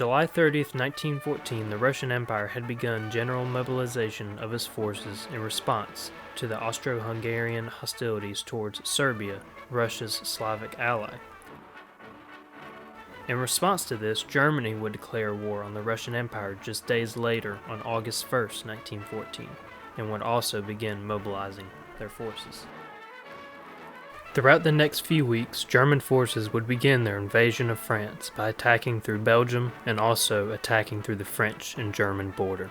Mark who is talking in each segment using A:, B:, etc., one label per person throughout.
A: July 30th, 1914, the Russian Empire had begun general mobilization of its forces in response to the Austro-Hungarian hostilities towards Serbia, Russia's Slavic ally. In response to this, Germany would declare war on the Russian Empire just days later on August 1st, 1914, and would also begin mobilizing their forces. Throughout the next few weeks, German forces would begin their invasion of France by attacking through Belgium and also attacking through the French and German border.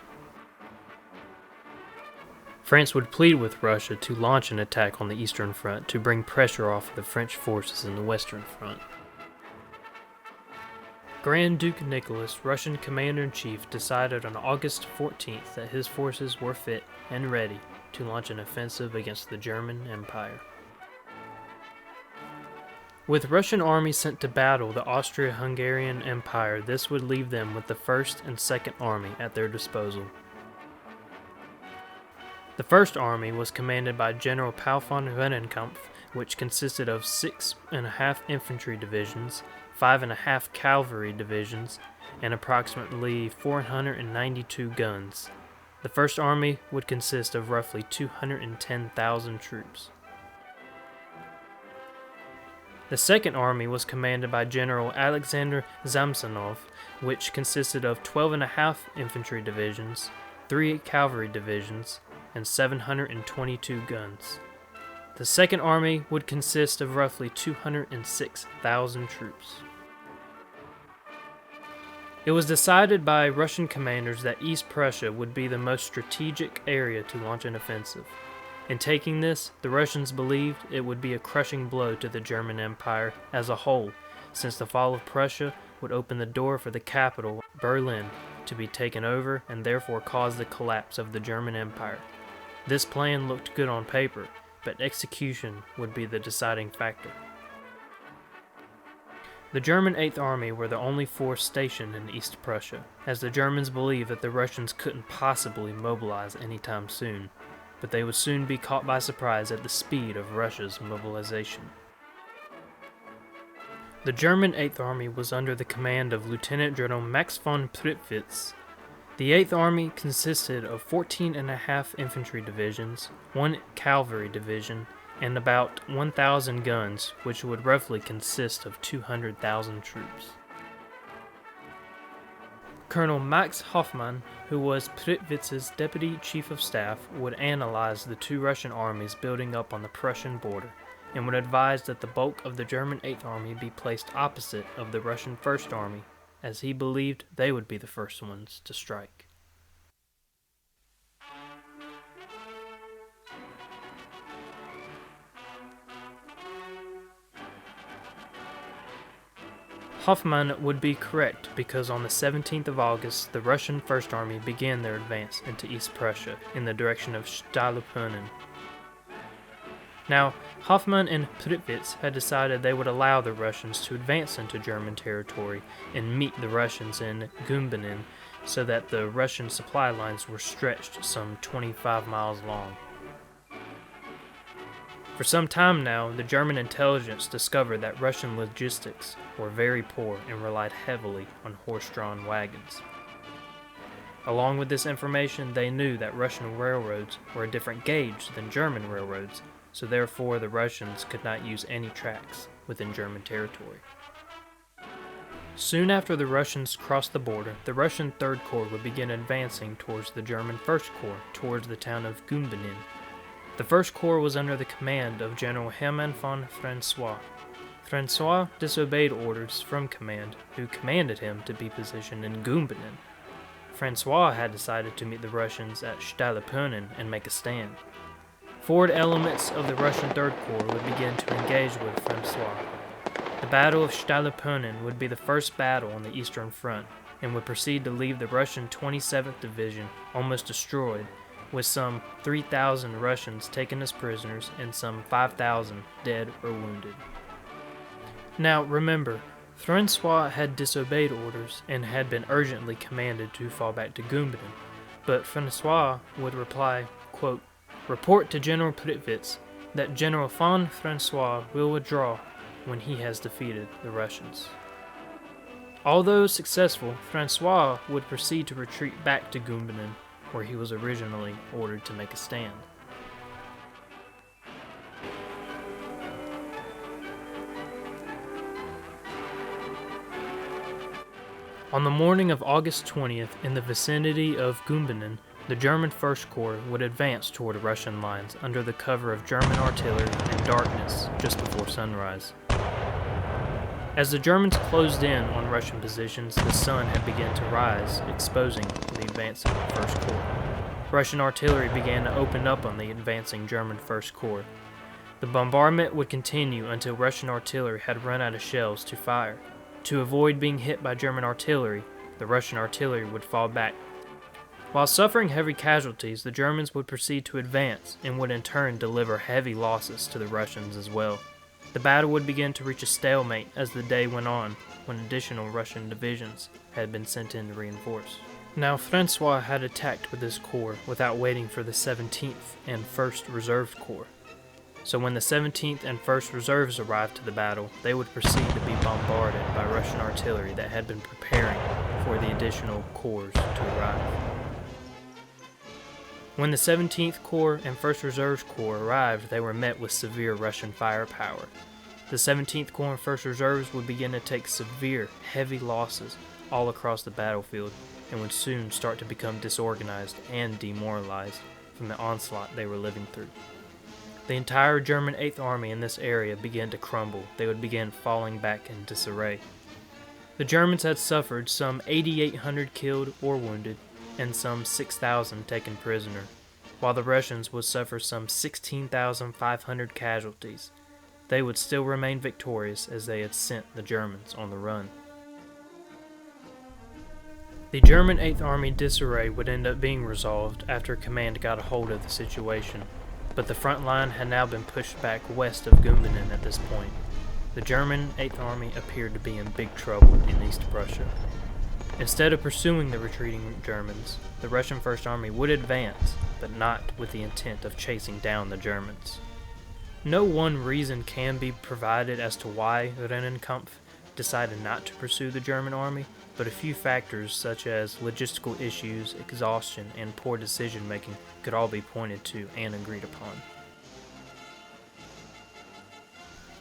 A: France would plead with Russia to launch an attack on the Eastern Front to bring pressure off of the French forces in the Western Front. Grand Duke Nicholas, Russian commander-in-chief, decided on August 14th that his forces were fit and ready to launch an offensive against the German Empire. With Russian armies sent to battle the Austro-Hungarian Empire, this would leave them with the 1st and 2nd Army at their disposal. The 1st Army was commanded by General Paul von Rennenkampf, which consisted of 6.5 infantry divisions, 5.5 cavalry divisions, and approximately 492 guns. The 1st Army would consist of roughly 210,000 troops. The 2nd Army was commanded by General Alexander Samsonov, which consisted of 12.5 infantry divisions, 3 cavalry divisions, and 722 guns. The 2nd Army would consist of roughly 206,000 troops. It was decided by Russian commanders that East Prussia would be the most strategic area to launch an offensive. In taking this, the Russians believed it would be a crushing blow to the German Empire as a whole, since the fall of Prussia would open the door for the capital, Berlin, to be taken over and therefore cause the collapse of the German Empire. This plan looked good on paper, but execution would be the deciding factor. The German 8th Army were the only force stationed in East Prussia, as the Germans believed that the Russians couldn't possibly mobilize anytime soon, but they would soon be caught by surprise at the speed of Russia's mobilization. The German 8th Army was under the command of Lieutenant General Max von Prittwitz. The 8th Army consisted of 14.5 infantry divisions, 1 cavalry division, and about 1,000 guns, which would roughly consist of 200,000 troops. Colonel Max Hoffmann, who was Prittwitz's deputy chief of staff, would analyze the two Russian armies building up on the Prussian border, and would advise that the bulk of the German 8th Army be placed opposite of the Russian 1st Army, as he believed they would be the first ones to strike. Hoffmann would be correct because on the 17th of August, the Russian 1st Army began their advance into East Prussia in the direction of Stahlerpönen. Now, Hoffmann and Prittwitz had decided they would allow the Russians to advance into German territory and meet the Russians in Gumbinnen so that the Russian supply lines were stretched some 25 miles long. For some time now, the German intelligence discovered that Russian logistics were very poor and relied heavily on horse-drawn wagons. Along with this information, they knew that Russian railroads were a different gauge than German railroads, so therefore the Russians could not use any tracks within German territory. Soon after the Russians crossed the border, the Russian 3rd Corps would begin advancing towards the German 1st Corps, towards the town of Gumbinnen. The 1st Corps was under the command of General Hermann von Francois. Francois disobeyed orders from command, who commanded him to be positioned in Gumbinnen. Francois had decided to meet the Russians at Stahlerpönen and make a stand. Forward elements of the Russian 3rd Corps would begin to engage with Francois. The Battle of Stahlerpönen would be the first battle on the Eastern Front, and would proceed to leave the Russian 27th Division almost destroyed, with some 3,000 Russians taken as prisoners and some 5,000 dead or wounded. Now remember, Francois had disobeyed orders and had been urgently commanded to fall back to Gumbinnen, but Francois would reply, quote, "Report to General Prittwitz that General von Francois will withdraw when he has defeated the Russians." Although successful, Francois would proceed to retreat back to Gumbinnen, where he was originally ordered to make a stand. On the morning of August 20th, in the vicinity of Gumbinnen, the German First Corps would advance toward Russian lines under the cover of German artillery and darkness just before sunrise. As the Germans closed in on Russian positions, the sun had begun to rise, exposing the advancing First Corps. Russian artillery began to open up on the advancing German First Corps. The bombardment would continue until Russian artillery had run out of shells to fire. To avoid being hit by German artillery, the Russian artillery would fall back. While suffering heavy casualties, the Germans would proceed to advance and would in turn deliver heavy losses to the Russians as well. The battle would begin to reach a stalemate as the day went on, when additional Russian divisions had been sent in to reinforce. Now Francois had attacked with his corps without waiting for the 17th and 1st Reserve Corps. So when the 17th and 1st Reserves arrived to the battle, they would proceed to be bombarded by Russian artillery that had been preparing for the additional corps to arrive. When the 17th Corps and 1st Reserve Corps arrived, they were met with severe Russian firepower. The 17th Corps and 1st Reserves would begin to take severe, heavy losses all across the battlefield and would soon start to become disorganized and demoralized from the onslaught they were living through. The entire German 8th Army in this area began to crumble. They would begin falling back in disarray. The Germans had suffered some 8,800 killed or wounded, and some 6,000 taken prisoner, while the Russians would suffer some 16,500 casualties. They would still remain victorious as they had sent the Germans on the run. The German 8th Army disarray would end up being resolved after command got a hold of the situation, but the front line had now been pushed back west of Gumbinnen at this point. The German 8th Army appeared to be in big trouble in East Prussia. Instead of pursuing the retreating Germans, the Russian First Army would advance, but not with the intent of chasing down the Germans. No one reason can be provided as to why Rennenkampf decided not to pursue the German army, but a few factors such as logistical issues, exhaustion, and poor decision-making could all be pointed to and agreed upon.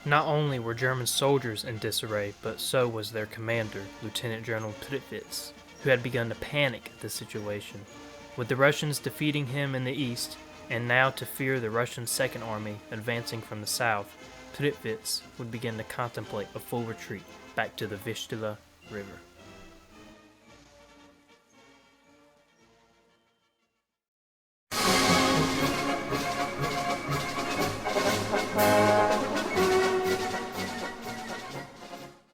A: Not only were German soldiers in disarray, but so was their commander, Lieutenant General Tirpitz, who had begun to panic at the situation. With the Russians defeating him in the east, and now to fear the Russian Second Army advancing from the south, Tirpitz would begin to contemplate a full retreat back to the Vistula River.